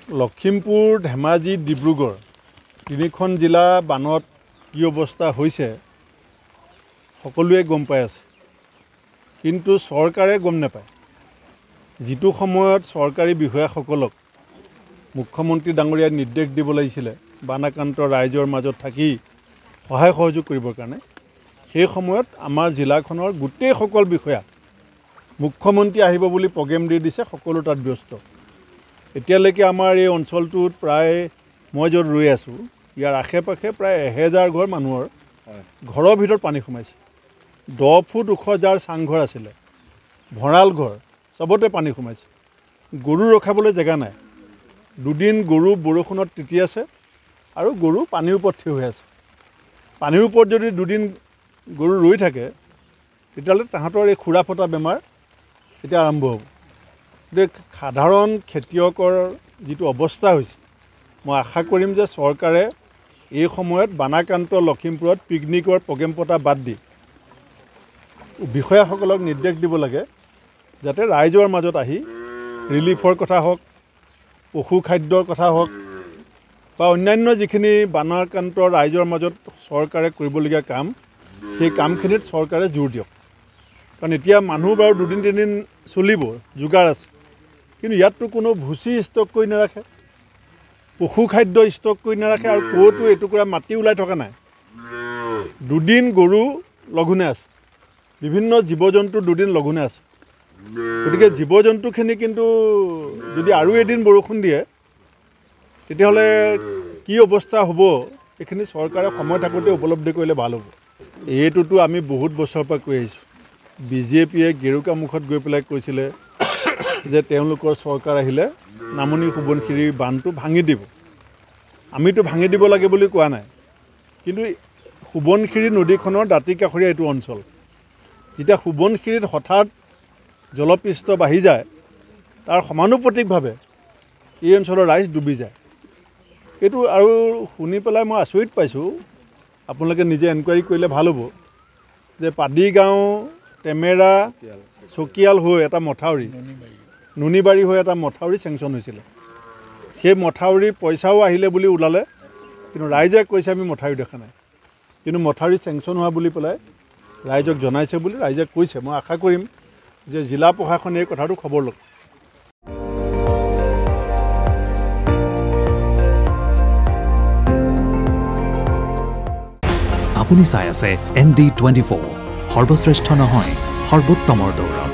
লখিমপুৰ, ধেমাজি, ডিব্ৰুগড় তিনিখন জিলা বানত কি অৱস্থা হৈছে সকলোৱে গম পাই আছে, কিন্তু চৰকাৰে গম নাপায়। যিটো সময়ত চৰকাৰী বিষয়াসকলক মুখ্যমন্ত্ৰী ডাঙৰীয়াই নিৰ্দেশ দিব লাগিছিলে বানাক্ৰান্ত ৰাইজৰ মাজত থাকি সহায় সহযোগ কৰিবৰ কাৰণে, সেই সময়ত আমাৰ জিলাখনৰ গোটেইসকল বিষয়া মুখ্যমন্ত্ৰী আহিব বুলি প্ৰগ্ৰেম দি দিছে, সকলো তাত ব্যস্ত। এতিয়ালৈকে আমাৰ এই অঞ্চলটোত প্ৰায় মই য'ত ৰৈ আছোঁ ইয়াৰ আশে পাশে প্ৰায় 1000 ঘৰ মানুহৰ ঘৰৰ ভিতৰত পানী সোমাইছে। 10 ফুট ওখ যাৰ চাংঘৰ আছিলে, ভঁৰাল ঘৰ, চবতে পানী সোমাইছে। গৰু ৰখাবলৈ জেগা নাই। দুদিন গৰু বৰষুণত তিতি আছে আৰু গৰু পানীৰ ওপৰত থিয় হৈ আছে। পানীৰ ওপৰত যদি দুদিন গৰু ৰৈ থাকে তেতিয়াহ'লে তাহাঁতৰ এই খুৰা ফটা বেমাৰ এতিয়া আৰম্ভ হ'ব। সাধাৰণ খেতিয়কৰ যিটো অৱস্থা হৈছে, মই আশা কৰিম যে চৰকাৰে এই সময়ত বানাক্ৰান্ত লখিমপুৰত পিকনিকৰ প্ৰগ্ৰেম পতা বাদ দি বিষয়াসকলক নিৰ্দেশ দিব লাগে যাতে ৰাইজৰ মাজত আহি ৰিলিফৰ কথা হওক, পশু খাদ্যৰ কথা হওক বা অন্যান্য যিখিনি বানাক্ৰান্ত ৰাইজৰ মাজত চৰকাৰে কৰিবলগীয়া কাম, সেই কামখিনিত চৰকাৰে জোৰ দিয়ক। কাৰণ এতিয়া মানুহ বাৰু 2-3 দিন চলিব, যোগাৰ আছে, কিন্তু ইয়াততো কোনো ভুচি ষ্টক কৰি নাৰাখে, পশু খাদ্য ষ্টক কৰি নাৰাখে, আৰু ক'তো এটুকুৰা মাটি ওলাই থকা নাই। 2 দিন গৰু লঘোণে আছে, বিভিন্ন জীৱ জন্তু 2 দিন লঘোণে আছে। গতিকে জীৱ জন্তুখিনি কিন্তু যদি আৰু এদিন বৰষুণ দিয়ে তেতিয়াহ'লে কি অৱস্থা হ'ব, এইখিনি চৰকাৰে সময় থাকোঁতে উপলব্ধি কৰিলে ভাল হ'ব। এইটোতো আমি বহুত বছৰৰ পৰা কৈ আহিছোঁ। বিজেপিয়ে গেৰুকামুখত গৈ পেলাই কৈছিলে যে তেওঁলোকৰ চৰকাৰ আহিলে নামনি সোৱণশিৰি বান্ধটো ভাঙি দিব। আমিতো ভাঙি দিব লাগে বুলি কোৱা নাই, কিন্তু সোৱণশিৰি নদীখনৰ দাঁতিকাষৰীয়া এইটো অঞ্চল। যেতিয়া সোৱণশিৰিত হঠাৎ জলপৃষ্ঠ বাঢ়ি যায়, তাৰ সমানুপাতিকভাৱে এই অঞ্চলৰ ৰাইজ ডুবি যায়। এইটো আৰু শুনি পেলাই মই আচৰিত পাইছোঁ। আপোনালোকে নিজে এনকুৱাৰী কৰিলে ভাল হ'ব যে পাদিগাঁও, টেমেৰা, চকিয়াল হৈ এটা মথাউৰি, নুনিবাৰী হৈ এটা মথাউৰি চেংচন হৈছিলে। সেই মথাউৰি পইচাও আহিলে বুলি ওলালে, কিন্তু ৰাইজে কৈছে আমি মথাউৰি দেখা নাই। কিন্তু মথাউৰি চেংচন হোৱা বুলি পেলাই ৰাইজক জনাইছে বুলি ৰাইজে কৈছে। মই আশা কৰিম যে জিলা প্ৰশাসনে এই কথাটো খবৰ লওক। আপুনি চাই আছে ND24, সৰ্বশ্ৰেষ্ঠ নহয়, সৰ্বোত্তমৰ দৌৰ।